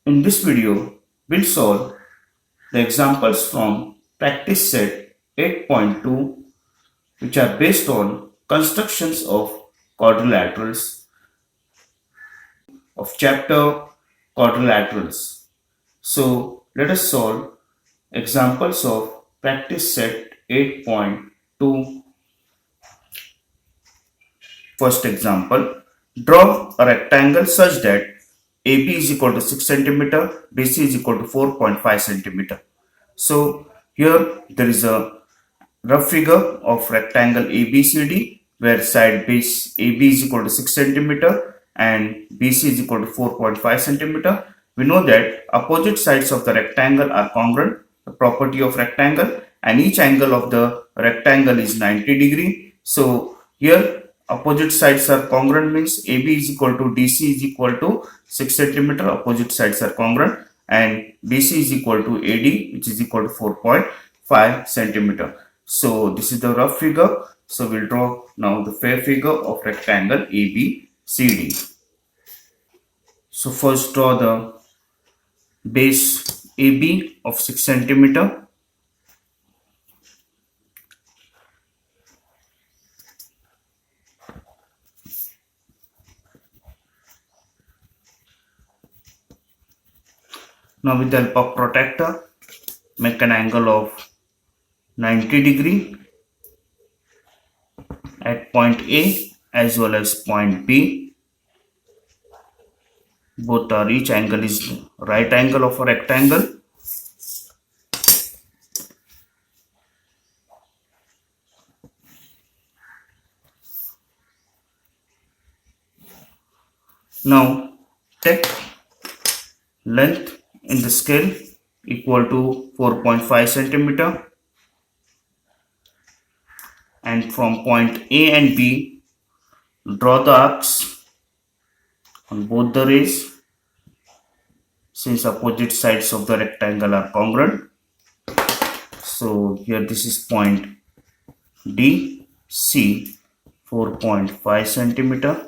In this video, we'll solve the examples from practice set 8.2 which are based on constructions of quadrilaterals of chapter quadrilaterals. So let us solve examples of practice set 8.2. First example, draw a rectangle such that AB is equal to 6 cm, BC is equal to 4.5 cm. So here there is a rough figure of rectangle ABCD where side base AB is equal to 6 cm and BC is equal to 4.5 cm. We know that opposite sides of the rectangle are congruent, the property of rectangle, and each angle of the rectangle is 90 degree. So here opposite sides are congruent means AB is equal to DC is equal to 6 cm, opposite sides are congruent, and BC is equal to AD which is equal to 4.5 cm. So this is the rough figure. So we'll draw now the fair figure of rectangle ABCD. So first draw the base AB of 6 cm. Now with the help of protractor, make an angle of 90 degree at point A as well as point B. Both are each angle is right angle of a rectangle. Now take length in the scale equal to 4.5 cm, and from point A and B draw the arcs on both the rays since opposite sides of the rectangle are congruent. So here this is point D, C 4.5 cm.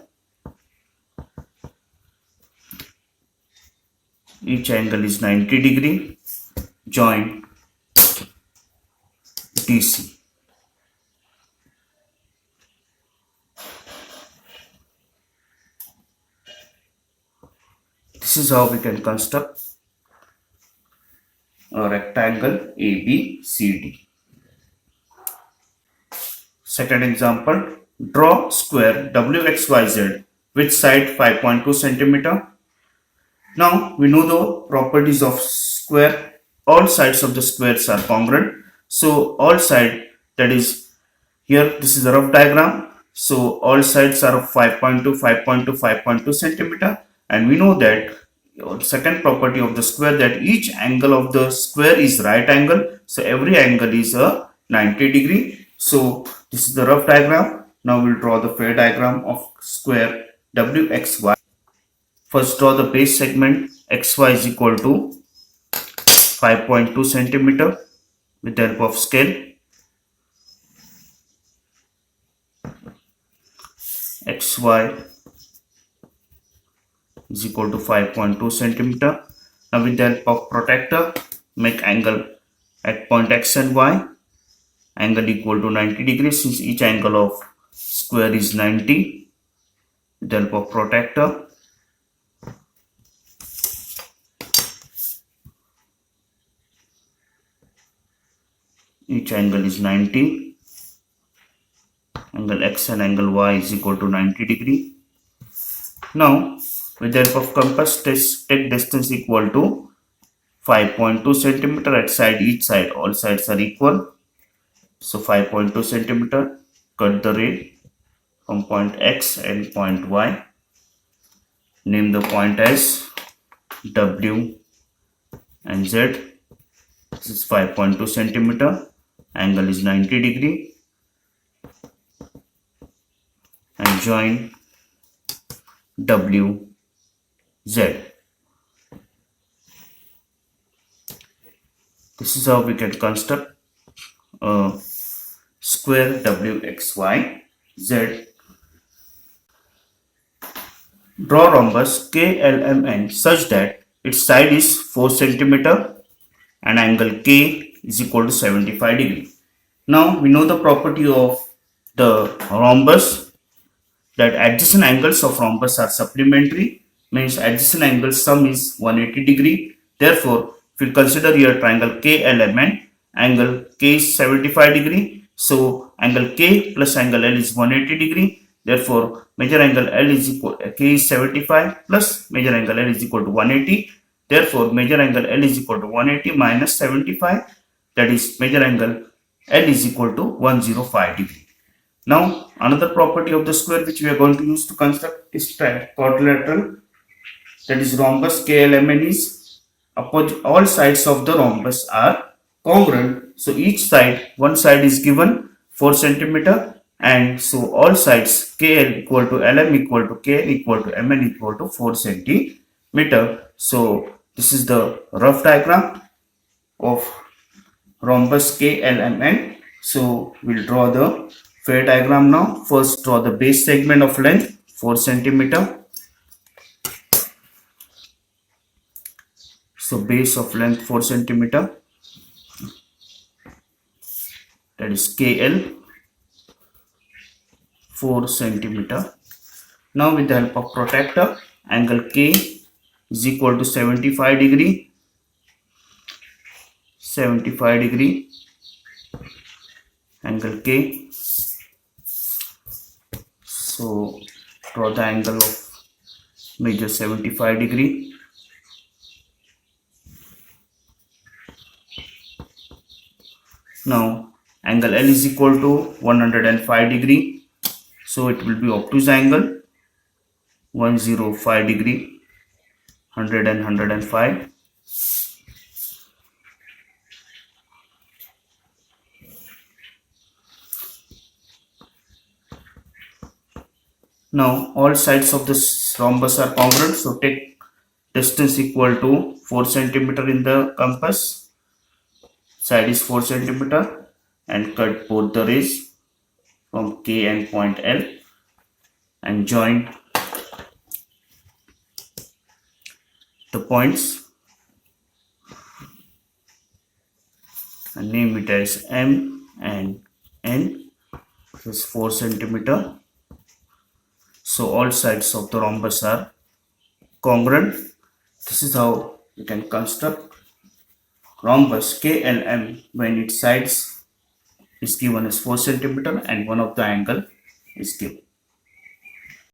Each angle is 90 degree. Join DC. This is how we can construct a rectangle ABCD. Second example, draw square WXYZ with side 5.2 cm. Now we know the properties of square. All sides of the squares are congruent. So all side, that is here this is a rough diagram. So all sides are of 5.2, 5.2, 5.2 centimeter, and we know that second property of the square that each angle of the square is right angle. So every angle is a 90 degree. So this is the rough diagram. Now we'll draw the fair diagram of square WXY. First draw the base segment XY is equal to 5.2 centimeter with the help of scale. XY is equal to 5.2 centimeter. Now with the help of protractor, make angle at point X and Y. Angle equal to 90 degrees since each angle of square is 90. With the help of protractor, each angle is 90. Angle X and angle Y is equal to 90 degree. Now with the help of compass, take distance equal to 5.2 centimeter at side each side. All sides are equal. So 5.2 centimeter. Cut the ray from point X and point Y. Name the point as W and Z. This is 5.2 centimeter. Angle is 90 degree. And join W, Z. This is how we can construct a square WXYZ. Draw rhombus KLMN such that its side is 4 centimeter and angle K is equal to 75 degree. Now we know the property of the rhombus, that adjacent angles of rhombus are supplementary, means adjacent angle sum is 180 degree. Therefore, if you consider your triangle KLMN, angle K is 75 degree. So angle K plus angle L is 180 degree. Therefore, major angle L is equal K is 75 plus major angle L is equal to 180. Therefore, major angle L is equal to 180 minus 75. That is major angle L is equal to 105 degree. Now, another property of the square which we are going to use to construct is quadrilateral, that is rhombus KLMN is all sides of the rhombus are congruent. So each side, one side is given 4 centimeter, and so all sides KL equal to LM equal to KL equal to MN equal to 4 centimeter. So this is the rough diagram of rhombus KLMN. So we'll draw the fair diagram now. First, draw the base segment of length 4 centimeter. So base of length 4 centimeter, that is KL 4 centimeter. Now with the help of protractor, angle K is equal to 75 degree. 75 degree angle K. So draw the angle of major 75 degree. Now angle L is equal to 105 degree. So it will be obtuse angle 105 degree, 100 and 105. Now all sides of this rhombus are congruent, so take distance equal to 4 centimeter in the compass. Side is 4 centimeter and cut both the rays from K and point L and join the points and name it as M and N. This is 4 centimeter. So all sides of the rhombus are congruent. This is how you can construct rhombus KLM when its sides is given as 4 centimeter and one of the angle is given.